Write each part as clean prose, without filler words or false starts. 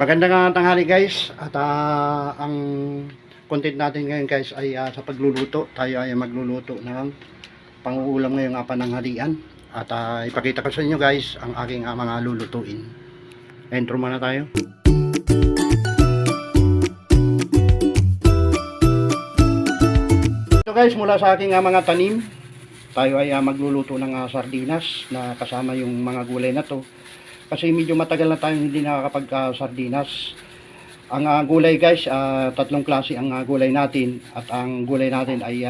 Magandang tanghali guys. At ang content natin ngayon guys ay sa pagluluto. Tayo ay magluluto ng pang-uulam ngayong pananghalian. At ipakita ko sa inyo guys ang aking mga lulutuin. Intro muna tayo. Ito guys, mula sa aking mga tanim, tayo ay magluluto ng sardinas na kasama yung mga gulay na to. Kasi medyo matagal na tayong hindi nakakapag-sardinas. Ang gulay guys, tatlong klase ang gulay natin. At ang gulay natin ay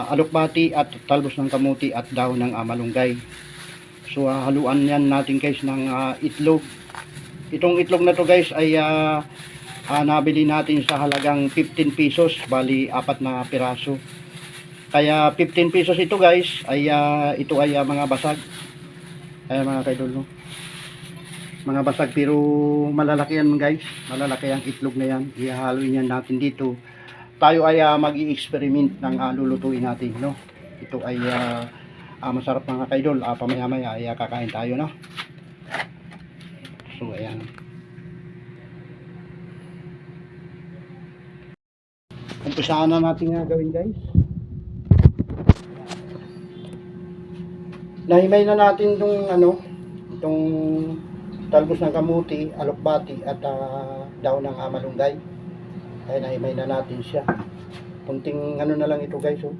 alokbati at talbos ng kamuti at dahon ng malunggay. So haluan yan natin guys ng itlog. Itong itlog na to guys ay nabili natin sa halagang 15 pesos. Bali 4 na piraso. Kaya 15 pesos ito guys, ay ito ay mga basag. Ay mga kaidol, no? Mga basag pero malalaki yan guys. Malalaki ang itlog na yan. Ihahaloin yan natin dito. Tayo ay mag-i-experiment ng lulutuin natin, no? Ito ay masarap mga kaidol. Pamaya-maya ay kakain tayo, no? So ayan. Umpisahan na natin nga gawin guys. Nahimay na natin itong talbos ng kamuti, alokbati at dahon ng malunggay. Ay nahimay na natin siya. Kunting na lang ito guys, oh.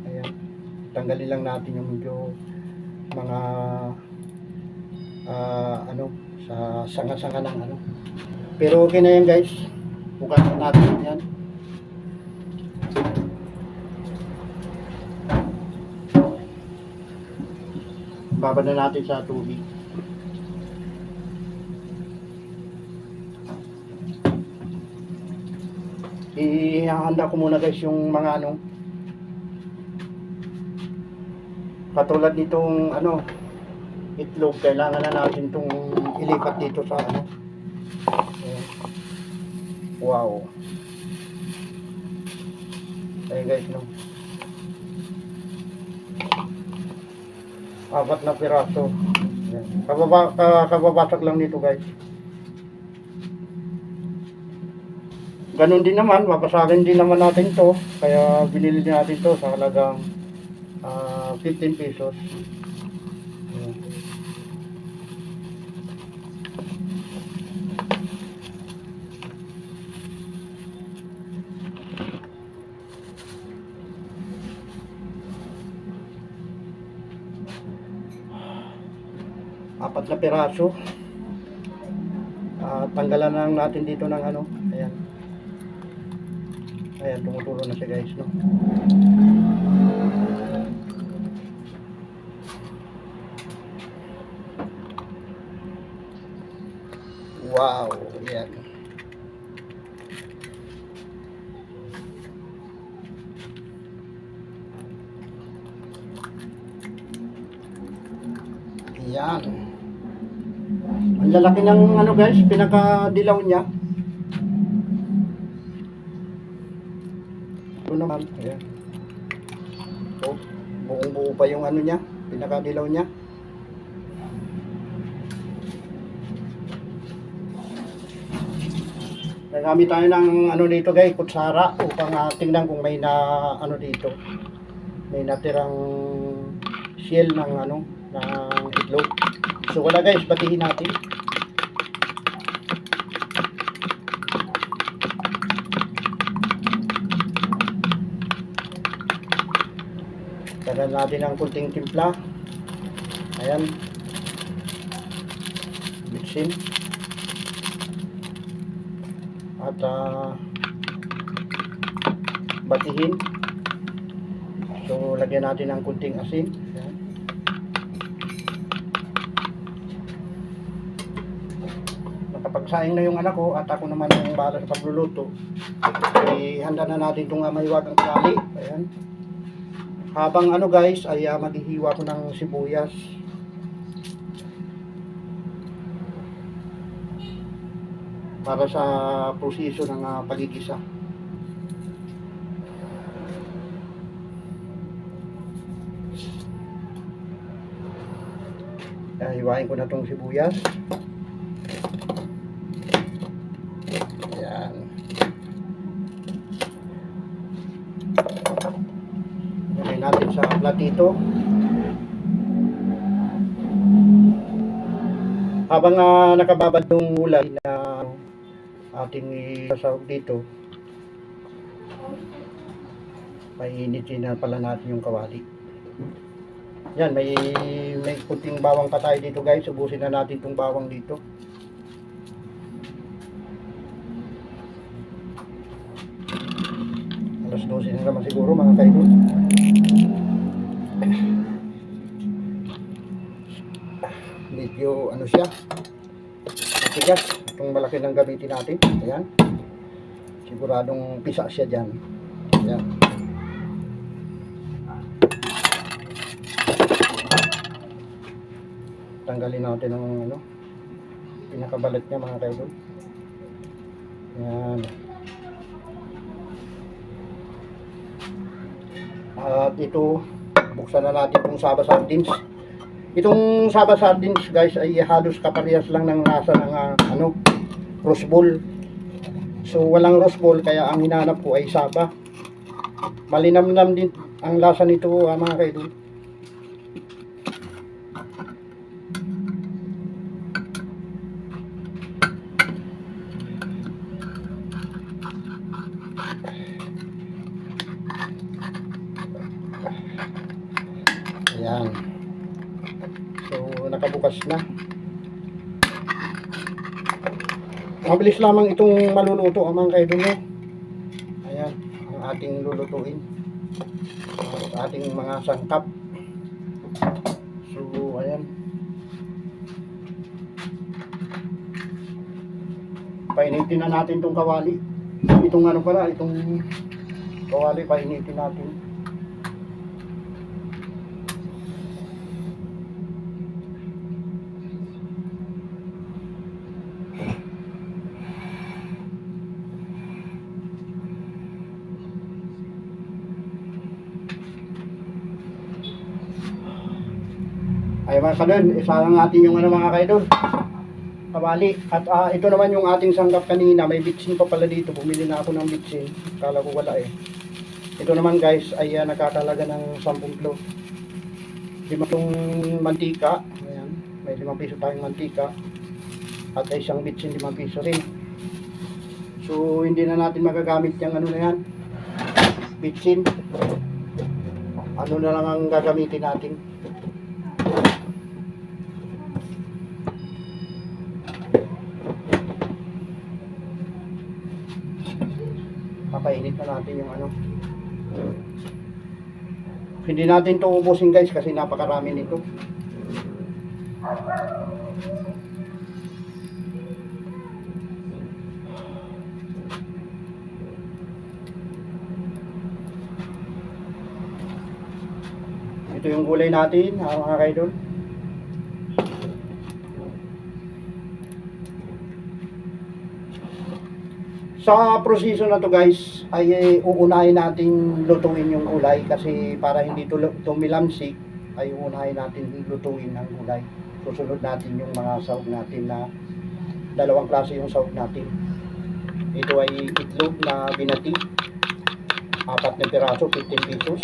Ayan. Tanggalin lang natin yung medyo mga sa sanga-sanga ng Pero okay na yan guys. Bukasan natin yan. Babad na natin sa tubig. Ihahanda ko muna guys yung mga katulad nitong itlog. Kailangan na natin itong ilipat dito sa wow. Ayan guys, no? 4 na piraso. Kababasag lang nito guys. Ganun din naman, mapasagin din naman natin to. Kaya binili natin to sa halagang 15 pesos. Apat na piraso. Tanggalan lang natin dito ng ayan. Ayan, tumutulo na siya guys, no? Wow, ayan. Ayan. Ang lalaki ng guys, pinakadilaw niya. Ito naman, ayan. So, buong buo pa yung niya, pinakadilaw niya. Nagamit tayo ng dito guys, kutsara upang tingnan kung may dito. May natirang shell ng ng itlog. So wala guys, batihin natin. Tagal natin ang kunting timpla. Ayan. Bitsin. At batihin. So lagyan natin ng kunting asin. Ayan. Nakapagsaing na yung anak ko at ako naman yung bahala sa pagluluto. Ihanda na natin itong mahiwagang kali. Ayan. Habang guys ay maghihiwa ko ng sibuyas. Para sa proseso ng pagigisa. Hiwain ko na itong sibuyas. dito. Habang nakababad yung gulay na ating isasahog dito, painitin na pala natin yung kawali. Yan, may puting bawang pa tayo dito guys. Ubusin na natin itong bawang dito. Alas 12 na naman siguro mga kaidol. Medyo ano siya, matigas. Itong malaki ng gamitin natin. Ayan. Siguradong pisa siya dyan. Ayan. Tanggalin natin ang ano, pinakabalat niya mga kaidol. Ayan. At ito, buksan na natin itong Saba sardines. Itong Saba sardines guys ay halos kaparehas lang ng lasa ng roast ball. So walang roast ball, kaya ang hinanap ko ay Saba. Malinamnam din ang lasa nito mga kaidol. Ayan. So, nakabukas na. Mabilis lamang itong maluluto mga kaidol. Ayan, ang ating lulutuin. Ang ating mga sangkap. So, ayan. Painitin na natin itong kawali. Itong ano pala, itong kawali, painitin natin. Ay mga kadol, isa lang natin yung mga kaidol, kawali. At ito naman yung ating sanggap kanina. May bitsin pa pala dito. Bumili na ako ng bitsin. Kala ko wala eh. Ito naman guys ay nakakalaga ng 10 kilo. 5 mantika. Ayan. May 5 piso tayong mantika. At isang bitsin 5 piso rin. So hindi na natin magagamit yung ano na yan, bitsin. Ano na lang ang gagamitin natin. Papainit na natin yung ano. Hindi natin ito ubusin guys kasi napakarami nito. Ito yung gulay natin mga kaidol. Sa proseso na to guys ay uunahin natin lutuin yung gulay kasi para hindi tumilamsik ay uunahin natin lutuin ang gulay. Susunod natin yung mga sahog natin na dalawang klase yung sahog natin. Ito ay itlog na binati, 4 na piraso, 15 pesos.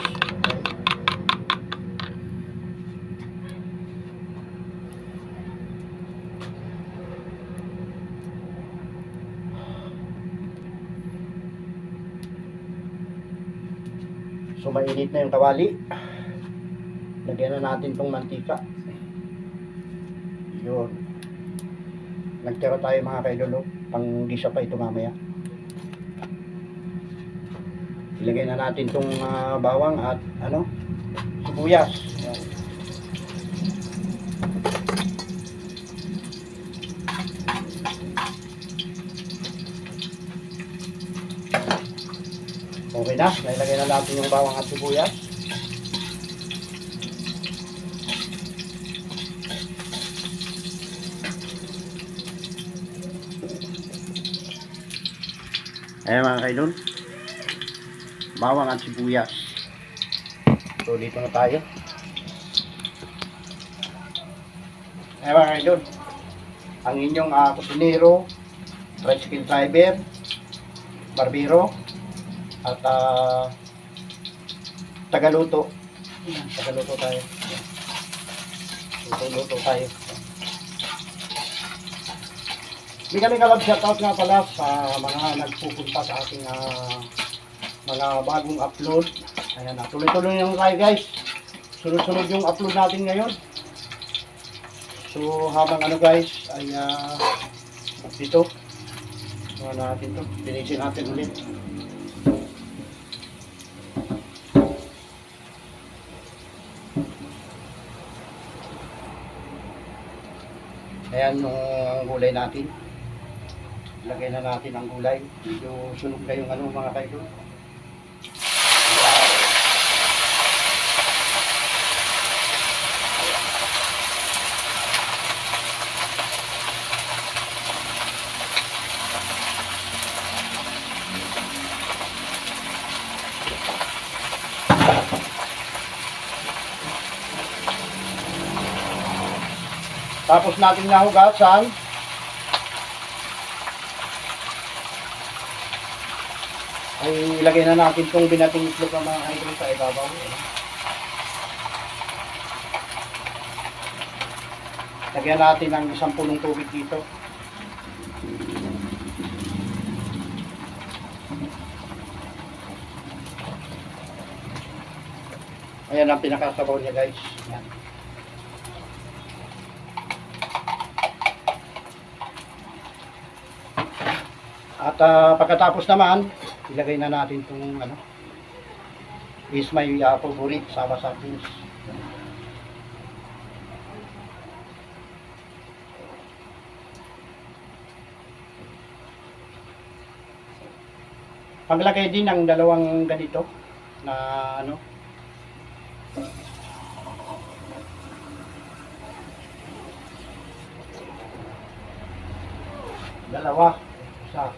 So mainit na yung kawali. Lagyan na natin tong mantika. Yun. Nagtira tayo mga kaidolo. Panggisa pa ito mamaya. Ilagay na natin tong bawang at sibuyas. Yan. Okay na, nailagay na natin yung bawang at sibuyas. Ayan mga kaidol, bawang at sibuyas. So dito na tayo. Ayan mga kaidol, ang inyong kusinero, tricycle driver, barbero, at tagaluto Tagaluto tayo. Luto tayo. Hindi kami kalab shoutout nga pala sa mga nagpupunta sa ating mga bagong upload. Ayan na, tuloy-tuloy yung tayo guys. Sunod-sunod yung upload natin ngayon. So habang ano guys ay dito natin to, pinisin natin ulit. Ayan yung gulay natin. Lagay na natin ang gulay. Medyo sunog na yung ano mga kaidol. Tapos natin nahugasan. Ay ilagay na natin itong binating itlog ng mga idol sa ibabaw. Lagyan natin ng 10 pulong tubig dito. Ayan ang pinakasabaw niya guys. Ayan. At pagkatapos naman, ilagay na natin itong ano, is my favorite Sawa sardines. Paglagay din ng dalawang ganito na ano, dalawa, isa.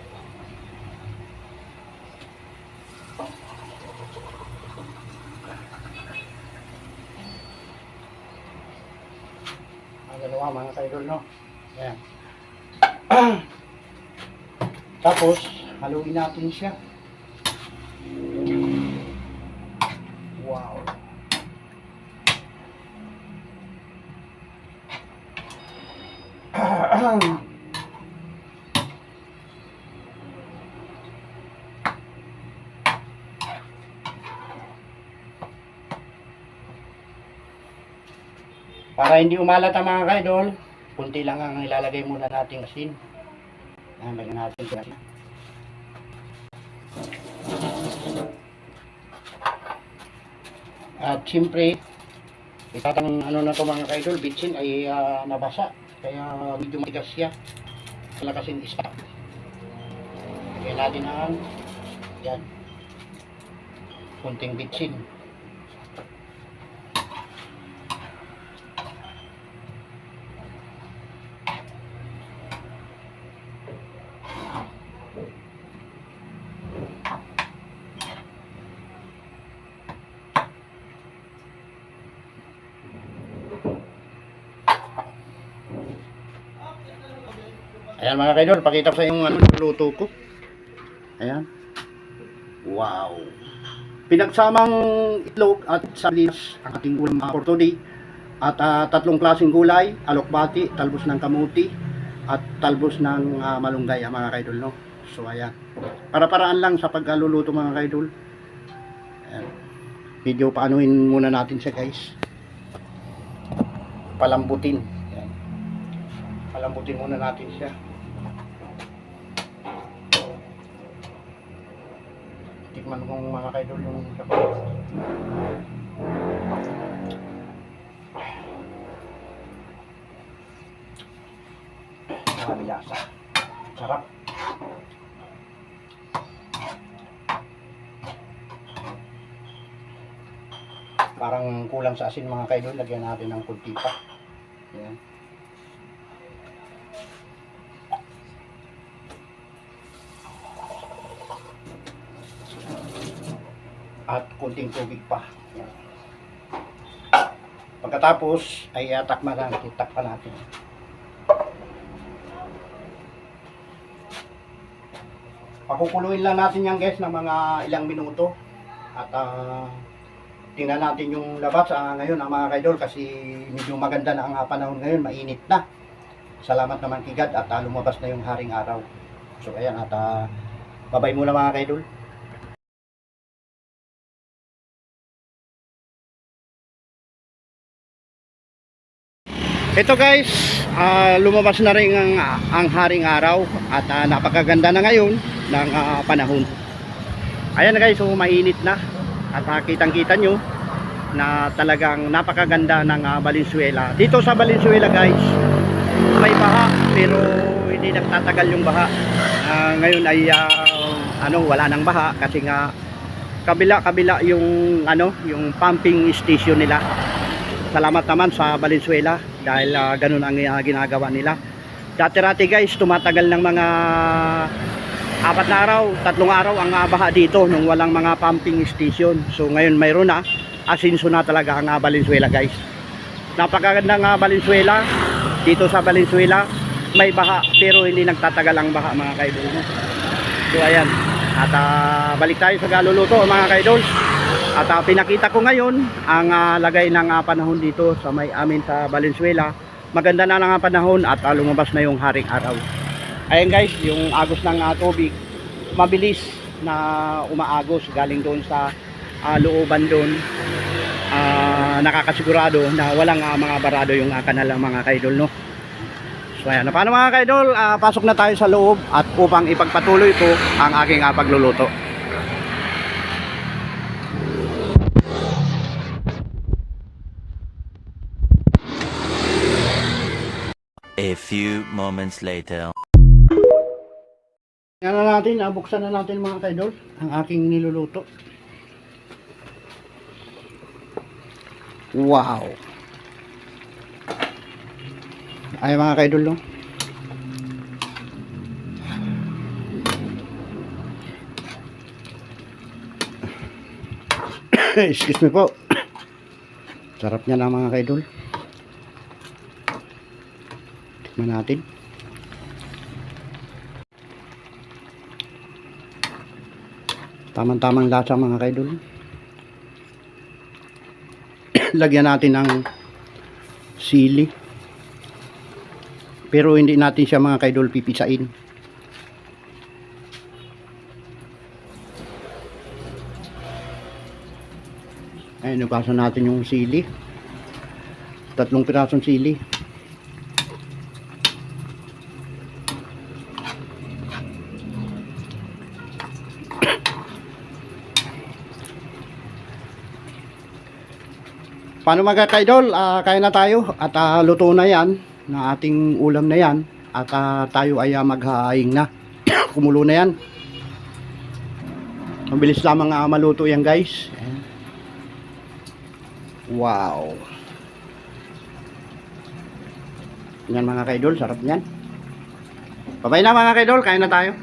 Dalawa mga kaidol, no? Ayan. Tapos haluin natin siya. Wow. Para hindi umalat ang mga kaidol, kunti lang ang ilalagay muna nating asin. Ayan, lagyan natin ito. At siyempre, itatang ano na ito mga kaidol, bitsin ay nabasa. Kaya medyo matigas siya. Wala kasing ispa. Lagyan natin ang yan, kunting bitsin. Ayan mga kaidol, pakita ko sa inyo ano luto ko. Ayan. Wow. Pinagsamang itlog at sardinas ang ating ulam for today. At tatlong klaseng gulay, alokbati, talbos ng kamuti, at talbos ng malunggay mga kaidol, no? So ayan. Para-paraan lang sa pagluluto mga kaidol. Ayan. Video paanuhin muna natin siya guys. Palambutin. Ayan. Palambutin muna natin siya. Tikman kong mga kaidol yung kapatid. Lasa. Sarap. Parang kulang sa asin mga kaidol, lagyan natin ng kunti pa. Ayan. At kunting tubig pa. Ayan. Pagkatapos ay takpan natin. Pakukuluin lang natin yan guys ng mga ilang minuto. At tingnan natin yung labas ngayon mga kaidol kasi medyo maganda na ang panahon ngayon, mainit na. Salamat naman kay God at lumabas na yung haring araw. So ayan at babay muna mga kaidol. Ito guys, lumabas na rin ang haring araw at napakaganda na ngayon ng panahon. Ayan guys, so mainit na at kitang-kita nyo na talagang napakaganda ng Valenzuela. Dito sa Valenzuela guys, may baha pero hindi nagtatagal yung baha. Ngayon ay wala nang baha kasi nga kabila-kabila yung yung pumping station nila. Salamat naman sa Valenzuela dahil ganun ang ginagawa nila. Dati-rati guys, tumatagal ng mga 4 na araw, 3 araw ang baha dito nung walang mga pumping station. So ngayon mayroon na, asinso na talaga ang Valenzuela guys. Napakaganda ng Valenzuela. Dito sa Valenzuela may baha pero hindi nagtatagal ang baha mga kaidol. So ayan, at balik tayo sa galuluto mga kaidol. At pinakita ko ngayon ang lagay ng panahon dito sa may amin sa Valenzuela. Maganda na ang panahon at lumabas na yung haring araw. Ayan guys, yung agos ng tubig mabilis na umaagos galing doon sa looban doon. Nakakasigurado na walang mga barado yung kanal mga kaidol, no? So ayan, paano mga kaidol, pasok na tayo sa loob at upang ipagpatuloy ko ang aking pagluluto. A few moments later. Yan na natin, buksan na natin mga kaidol ang aking niluluto. Wow! Ay mga kaidol, no? Excuse me po. Sarap niya na mga kaidol. Tikman natin. Tamang-tamang lasa mga kaidol. Lagyan natin ng sili. Pero hindi natin siya mga kaidol pipisain. Ayun, nugasan natin yung sili. 3 pirasong sili. Paano mga kaidol, kaya na tayo at luto na yan na ating ulam na yan at tayo ay maghahaing na. Kumulo na yan. Mabilis lamang maluto yan guys. Wow. Yan mga kaidol, sarap yan. Babay na mga kaidol, kain na tayo.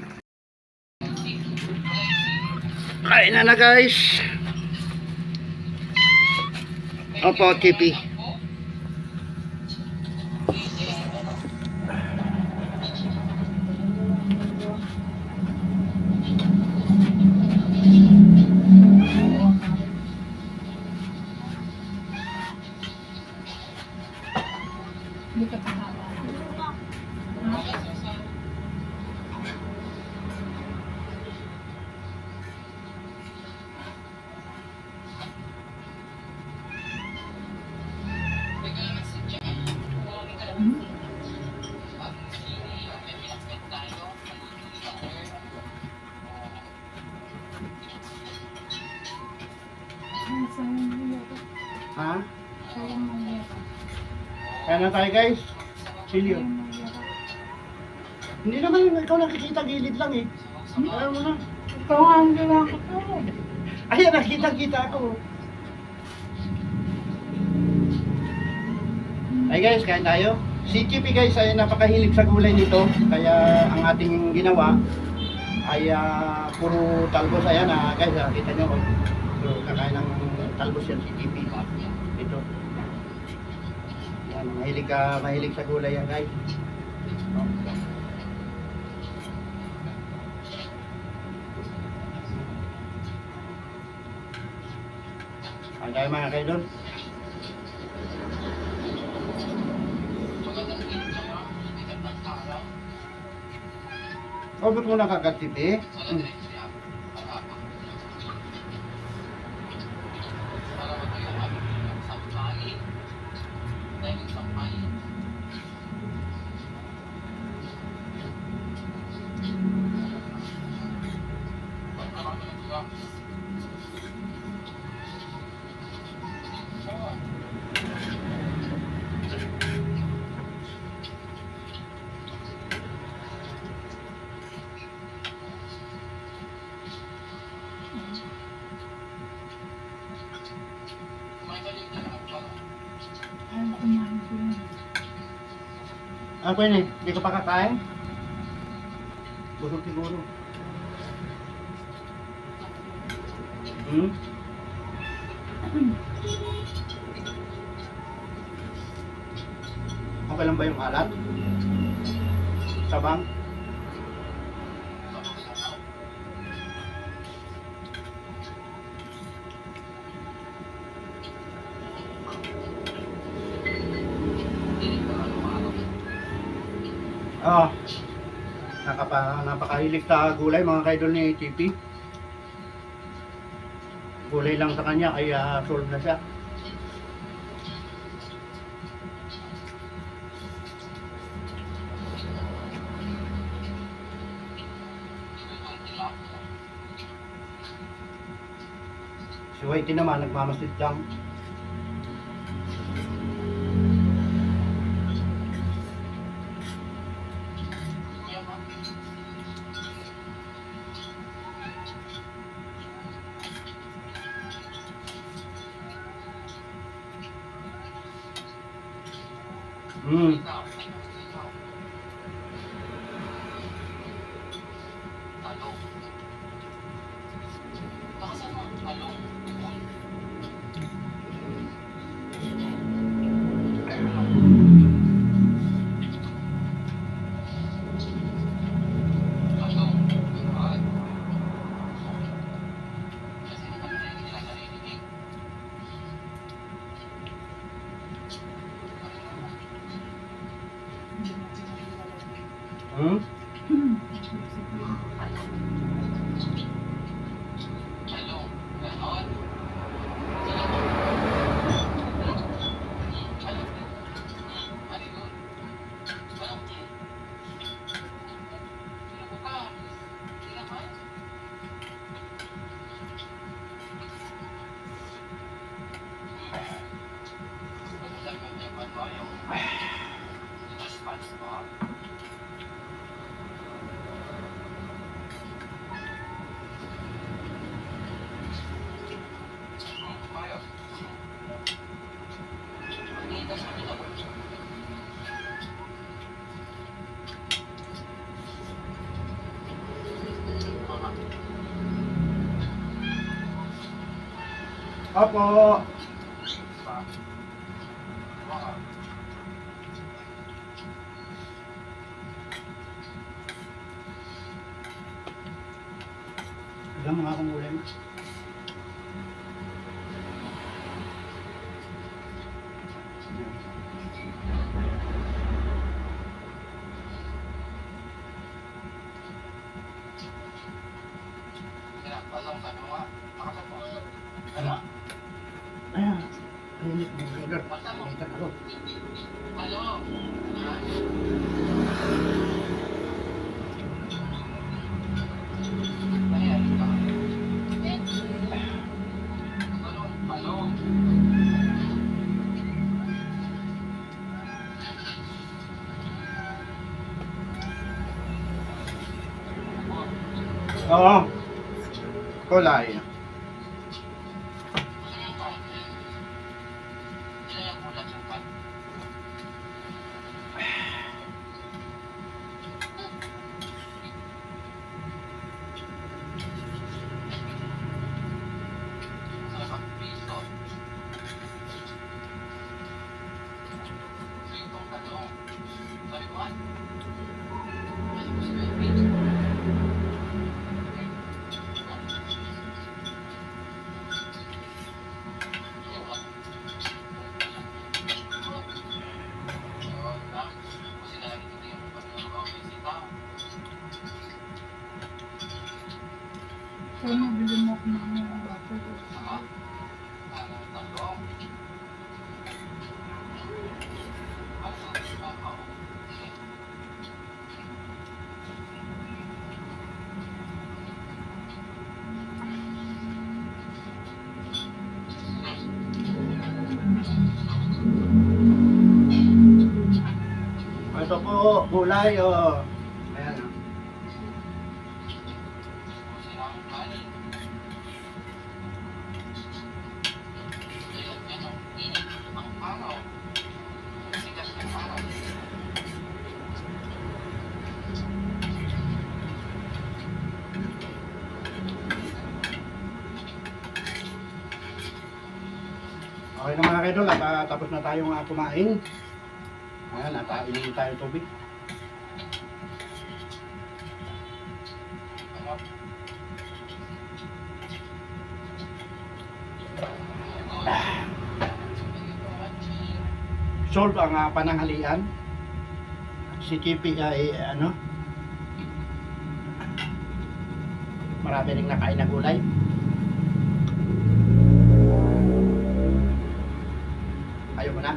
Kain na guys. Opo, Tipi. Ha? Kaya na tayo guys. Silyo. Hindi naman ikaw nakikita gilid lang eh. Ayaw mo na. Ikaw ang ginawa ko. Ayan, nakita-kita ako. Ay guys, kain tayo. Si Chippy guys ay napakahilig sa gulay nito. Kaya ang ating ginawa ay puro talbos. Ayan guys, kita nyo. So, kakain ng talbos yan si Chippy. Ito. Yan, mahilig sa gulay yan guys. Kain tayo mga kaidol. O, ba't mo nakakatiti? Ano pa yun eh? Hindi ka pa kakain? Busog siguro. Hmm? Okay lang ba yung alat? Sabang? Oo. Napakahilig sa gulay mga kaidol ni TP. Gulay lang sa kanya ay solve na siya. Si Whitey naman nagmamasid lang. Hmm. Hmm? Opo. Ilang mga akong ulam. Ano? Ayan. Init mo, brother. Initan ako. Oo. Kulay. Kaya mabili mo ako ng mga baso. Ito po, gulay o. Ayan o. Okay na mga kaidol, at tapos na tayong kumain. Ayan, at inumin tayo tubig. Solve ang pananghalian. Si Chippy ay marami ring nakain na gulay. Ayaw mo na?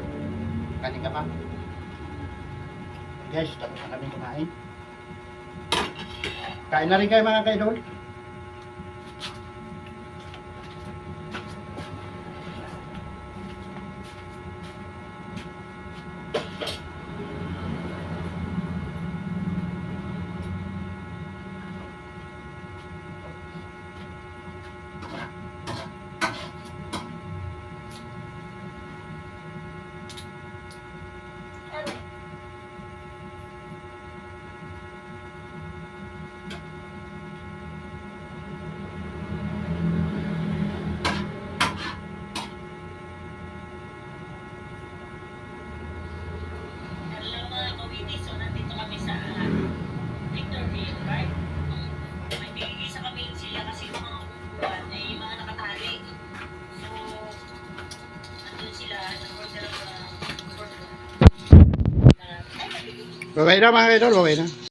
Kanin ka pa? Guys, tapos na kami kumain. Kain na rin kayo mga kaidol. So, nandito kami sa Victorville, right? May tigigisa kami sila kasi yung mga upuan ay mga nakatali. So, nandun sila, nag-order ng burger. Okay na mga kaidol, okay na.